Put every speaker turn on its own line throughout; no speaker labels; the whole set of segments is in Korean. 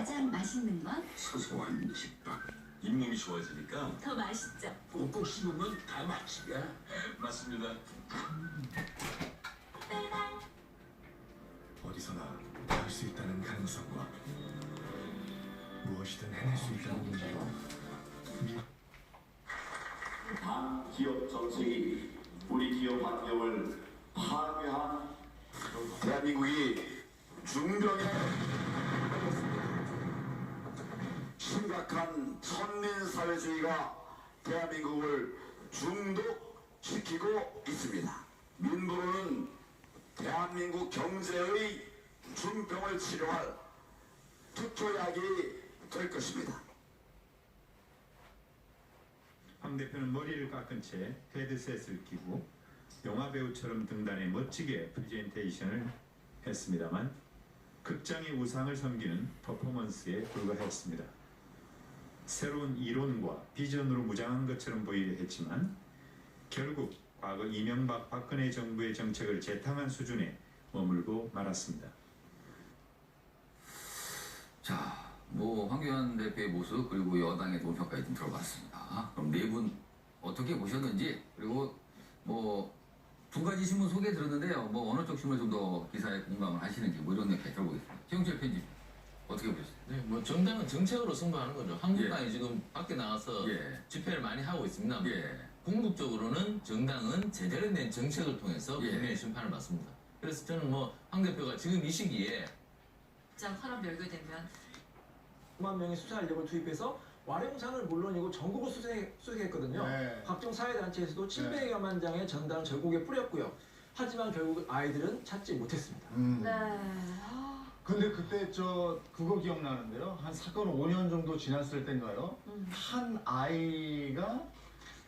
가장 맛있는 건?
소소한 집밥. 잇몸이 좋아지니까
더 맛있죠.
꼭꼭 씹으면 다 맛이야. 맞습니다.
빼달.
어디서나 할 수 있다는 가능성과 무엇이든 해낼 수 있다는 문제로
기업 정책이 우리 기업 환경을 파괴한 대한민국이 중병에 심각한 천민사회주의가 대한민국을 중독시키고 있습니다. 민부로는 대한민국 경제의 중병을 치료할 특효약이 될 것입니다.
황 대표는 머리를 깎은 채 헤드셋을 끼고 영화배우처럼 등단해 멋지게 프레젠테이션을 했습니다만 극장의 우상을 섬기는 퍼포먼스에 불과했습니다. 새로운 이론과 비전으로 무장한 것처럼 보이려 했지만 결국 과거 이명박 박근혜 정부의 정책을 재탕한 수준에 머물고 말았습니다.
자, 황교안 대표의 모습 그리고 여당의 논평까지 좀 들어봤습니다. 그럼 네 분 어떻게 보셨는지 그리고 두 가지 신문 소개 들었는데요. 어느 쪽 신문 좀 더 기사에 공감을 하시는지 이런 얘기까지 들어보겠습니다. 최영철 편집 어떻게 보셨어요?
네, 정당은 정책으로 승부하는 거죠. 한국당이 지금 밖에 나가서 집회를 많이 하고 있습니다. 궁극적으로는 정당은 제대로 된 정책을 통해서 국민의 심판을 받습니다. 그래서 저는 황 대표가 지금 이 시기에
장 사람 열교되면
5만 명의 수사 인력을 투입해서 와룡산을 물론이고 전국을 수색했거든요.
네.
각종 사회단체에서도 700여만 장의 전당을 절곡에 뿌렸고요. 하지만 결국 아이들은 찾지 못했습니다.
네.
근데 그때 그거 기억나는데요. 한 사건 5년 정도 지났을 때인가요? 한 아이가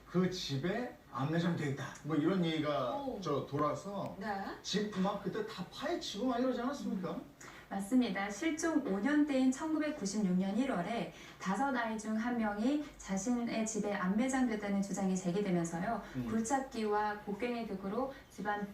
그 집에 안내장 돼 있다. 이런 얘기가 돌아서
네.
집 막 그때 다 파헤치고 막 이러지 않았습니까?
맞습니다. 실종 5년대인 1996년 1월에 5아이 중 1명이 자신의 집에 안매장됐다는 주장이 제기되면서요. 굴착기와 곡괭이 등으로 집안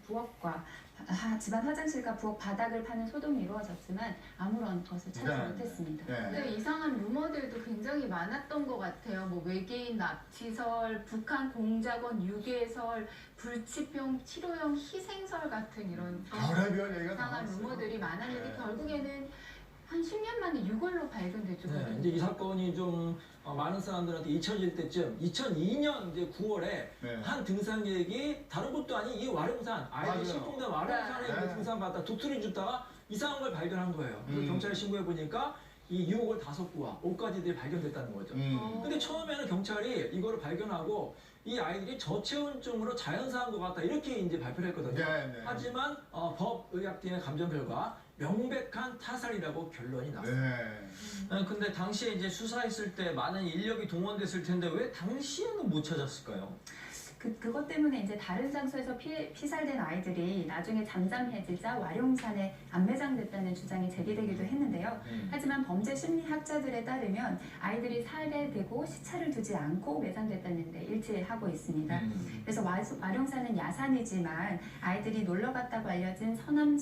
화장실과 부엌 바닥을 파는 소동이 이루어졌지만 아무런 것을 찾지 못했습니다.
근데 이상한 루머들도 굉장히 많았던 것 같아요. 외계인 납치설, 북한 공작원 유괴설, 불치병 치료용 희생설 같은 이런
별의별 얘기가 다
이상한
나왔어요.
루머들이 많았는데 결국에는 한 10년 만에 유골로 발견됐죠.
네, 이제 이 사건이 좀 많은 사람들한테 잊혀질 때쯤 2002년 이제 9월에 한 등산객이 다른 곳도 아닌 이 와룡산 아이들이 실종된 와룡산에 등산 받다 도토리 줍다가 이상한 걸 발견한 거예요. 그래서 경찰에 신고해 보니까 이 유골 5구와 옷가지들이 발견됐다는 거죠. 근데 처음에는 경찰이 이거를 발견하고 이 아이들이 저체온증으로 자연사한 것 같다 이렇게 이제 발표를 했거든요. 하지만 법의학팀의 감정 결과 명백한 타살이라고 결론이 났습니다.
근데 당시에 이제 수사했을 때 많은 인력이 동원됐을 텐데 왜 당시에는 못 찾았을까요?
그것 때문에 이제 다른 장소에서 피살된 아이들이 나중에 잠잠해지자 와룡산에 안매장됐다는 주장이 제기되기도 했는데요. 하지만 범죄 심리학자들에 따르면 아이들이 살해되고 시차를 두지 않고 매장됐다는 데 일치하고 있습니다. 그래서 와룡산은 야산이지만 아이들이 놀러 갔다고 알려진 서남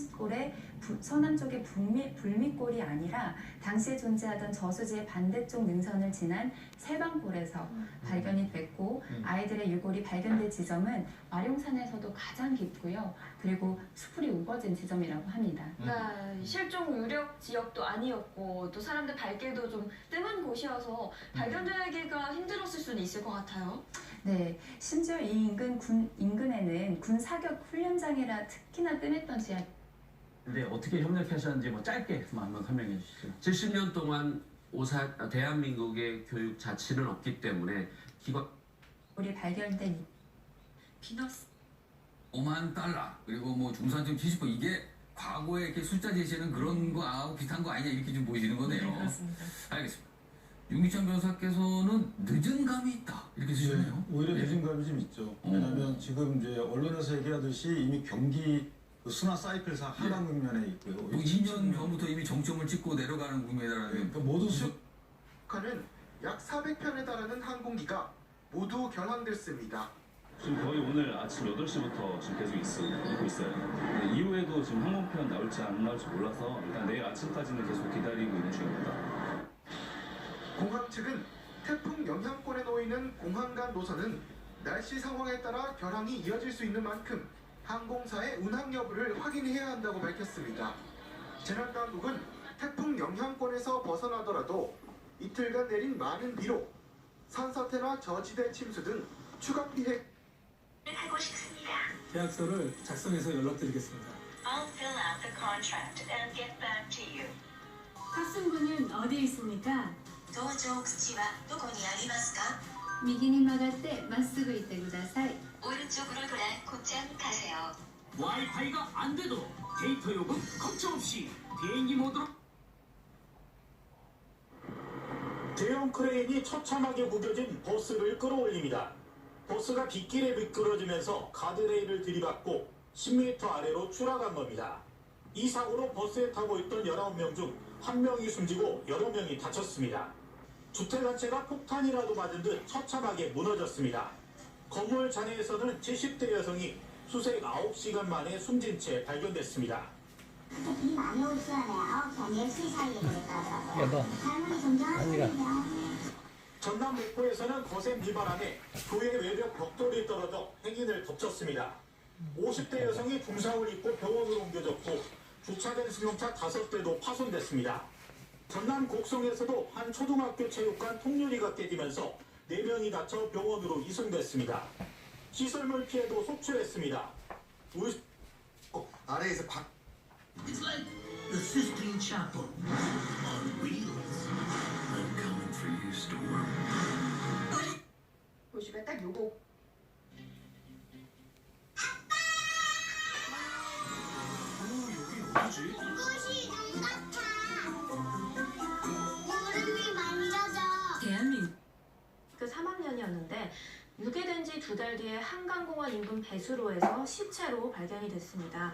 쪽의 불밑골이 아니라 당시에 존재하던 저수지의 반대쪽 능선을 지난 세방골에서 발견이 됐고 아이들의 유골이 발견된 지점은 와룡산에서도 가장 깊고요. 그리고 수풀이 우거진 지점이라고 합니다.
네, 실종 유력 지역도 아니었고 또 사람들 발길도 좀 뜸한 곳이어서 발견되기가 힘들었을 수는 있을 것 같아요.
네, 심지어 이 인근에는 군 사격 훈련장이라 특히나 뜸했던 지역.
네, 어떻게 협력하셨는지 짧게 한번 설명해 주시죠.
70년 동안 대한민국의 교육 자치는 없기 때문에
우리 발견된
비너스
5만 달러 그리고 중산층 70% 이게 과거에 이렇게 숫자 제시하는 그런 거하고 비슷한 거 아니냐 이렇게 좀 보이시는 거네요.
네, 그렇습니다.
알겠습니다. 윤기찬 변호사께서는 늦은 감이 있다 이렇게 쓰시네요.
오히려 늦은 감이 좀 있죠. 왜냐하면 지금 이제 언론에서 얘기하듯이 이미 경기 순환 사이클상 하강 국면에 있고요.
2년 전부터 이미 정점을 찍고 내려가는 국면이라는.
그러니까 모두
북한은 약 400편에 달하는 항공기가 모두 결항됐습니다.
지금 거의 오늘 아침 8시부터 지금 계속 있고 있어요. 이후에도 지금 항공편 나올지 안 나올지 몰라서 일단 내일 아침까지는 계속 기다리고 있는 중입니다.
공항 측은 태풍 영향권에 놓이는 공항 간 노선은 날씨 상황에 따라 결항이 이어질 수 있는 만큼 항공사의 운항 여부를 확인해야 한다고 밝혔습니다. 재난당국은 태풍 영향권에서 벗어나더라도 이틀간 내린 많은 비로 산사태나 저지대 침수 등 추가 피해
하고 싶습니다.
계약서를 작성해서 연락드리겠습니다.
I'll fill out the contract and get back to you.
탑승구는 어디 있습니까?
搭乗口はどこにありますか?
右に曲がってまっすぐ行ってください.
오른쪽으로 돌아 곧장 가세요.
와이파이가 안 돼도 데이터 요금 걱정 없이 비행기 모드로.
대형 크레인이 처참하게 구겨진 버스를 끌어올립니다. 버스가 빗길에 미끄러지면서 가드레일을 들이받고 10m 아래로 추락한 겁니다. 이 사고로 버스에 타고 있던 19명 중 1명이 숨지고 여러 명이 다쳤습니다. 주택 한 채가 폭탄이라도 맞은 듯 처참하게 무너졌습니다. 건물 잔해에서는 70대 여성이 수색 9시간 만에 숨진 채 발견됐습니다.
비 많이 올 시간에 9시, 10시 사이에 그랬더라고요. 할머니 정정하시네요.
전남 목포에서는 거센 비 바람에 교회 외벽 벽돌이 떨어져 행인을 덮쳤습니다. 50대 여성이 중상을 입고 병원으로 옮겨졌고 주차된 승용차 5대도 파손됐습니다. 전남 곡성에서도 한 초등학교 체육관 통유리가 깨지면서 4명이 다쳐 병원으로 이송됐습니다. 시설물 피해도 속출했습니다.
아래에서 박
It's like the Sistine Chapel on wheels. I'm coming for you, Storm.
보시면 딱 요거
이것이 정답차. 무릎이 만져져.
대한민국
그 3학년이었는데 유괴된 지 2달 뒤에 한강공원 인근 배수로에서 시체로 발견이 됐습니다.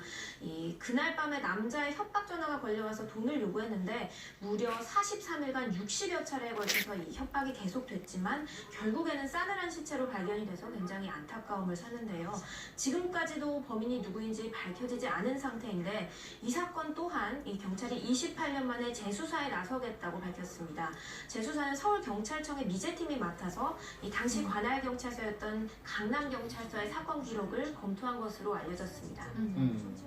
그날 밤에 남자의 협박 전화가 걸려와서 돈을 요구했는데 무려 43일간 60여 차례에 걸쳐서 이 협박이 계속됐지만 결국에는 싸늘한 시체로 발견이 돼서 굉장히 안타까움을 사는데요. 지금까지도 범인이 누구인지 밝혀지지 않은 상태인데 이 사건 또한 이 경찰이 28년 만에 재수사에 나서겠다고 밝혔습니다. 재수사는 서울경찰청의 미제팀이 맡아서 이 당시 관할 경찰서였던 강남경찰서의 사건 기록을 검토한 것으로 알려졌습니다.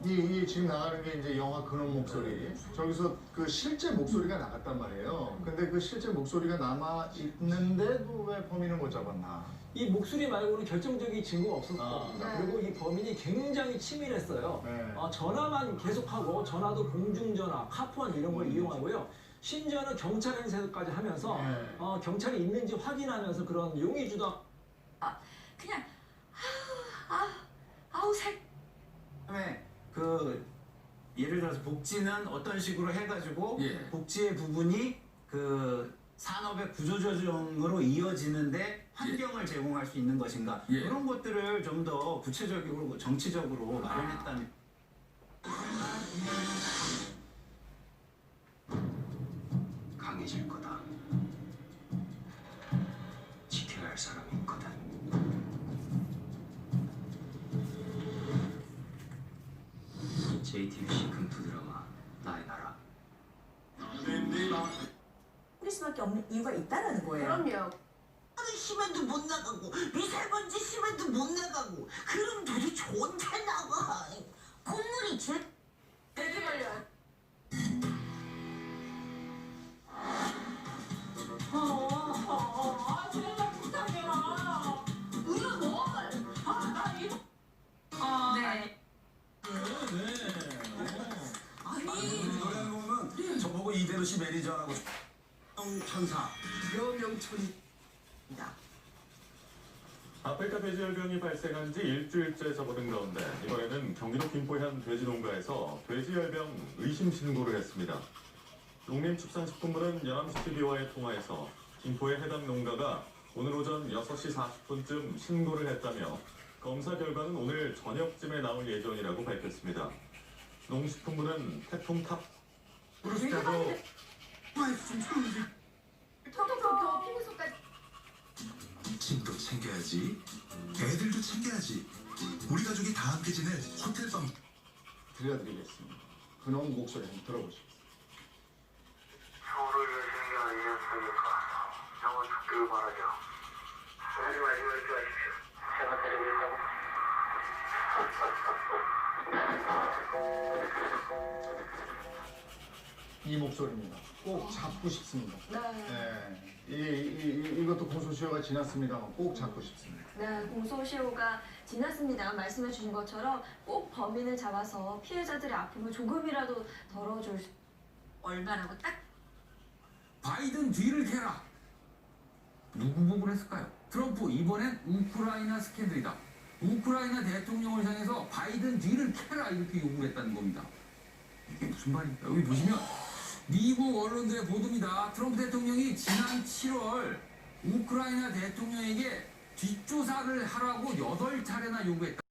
이 지금 나가는 게 이제 영화 근원 목소리. 저기서 그 실제 목소리가 나갔단 말이에요. 근데 그 실제 목소리가 남아 있는데도 왜 범인을 못 잡았나?
이 목소리 말고는 결정적인 증거가 없었을 겁니다. 그리고 이 범인이 굉장히 치밀했어요. 전화만 계속하고 전화도 공중전화, 카푸한 이런 걸 이용하고요. 심지어는 경찰 행세까지 하면서 경찰이 있는지 확인하면서 그런 용의 주다.
그냥 아우 살.
그다음에 그 예를 들어서 복지는 어떤 식으로 해가지고 복지의 부분이 그 산업의 구조조정으로 이어지는데 환경을 제공할 수 있는 것인가 그런 것들을 좀 더 구체적으로 정치적으로 마련했다면
강해질 거다. 지켜야 할 사람이 있거든. JTBC 금토 드라마 나의 나라.
할 수밖에 없는 이유가 있다라는 거예요.
그럼요.
심해도 못 나가고 미세먼지 심해도 못 나가고 그럼 도대체 언제 나가? 콧물이
돼지 걸려.
제발 부탁해라. 이거 뭘? 나 이거.
네.
아니 노래 한 곡은 저보고 이대로 씨 매니저하고 천사 여명천이
아프리카 돼지열병이 발생한 지 일주일째 접어든 가운데 이번에는 경기도 김포현 돼지농가에서 돼지열병 의심 신고를 했습니다. 농림축산식품부는 연암스튜디오와의 통화에서 김포의 해당 농가가 오늘 오전 6시 40분쯤 신고를 했다며 검사 결과는 오늘 저녁쯤에 나올 예정이라고 밝혔습니다. 농식품부는 태풍 탑 브루스타도
톡톡톡톡 피부속까지.
짐도 챙겨야지. 애들도 챙겨야지. 우리 가족이 다 함께 지낼 호텔방
들려드리겠습니다. 근원 목소리 한번 들어보시죠.
소리를 신경 잊었으니까
말하죠. 오늘 마지막을 좋아하십시오. 제가 데리고 있다고?
이 목소리입니다. 꼭 잡고 싶습니다.
네.
이것도 공소시효가 지났습니다만 꼭 잡고 싶습니다.
네, 공소시효가 지났습니다. 말씀해 주신 것처럼 꼭 범인을 잡아서 피해자들의 아픔을 조금이라도 덜어줄 수... 얼마라고 딱?
바이든 뒤를 캐라. 누구 보고 했을까요? 트럼프 이번엔 우크라이나 스캔들이다. 우크라이나 대통령을 향해서 바이든 뒤를 캐라 이렇게 요구를 했다는 겁니다. 이게 무슨 말입니까? 여기 보시면 미국 언론들의 보도입니다. 트럼프 대통령이 지난 7월 우크라이나 대통령에게 뒷조사를 하라고 8차례나 요구했다.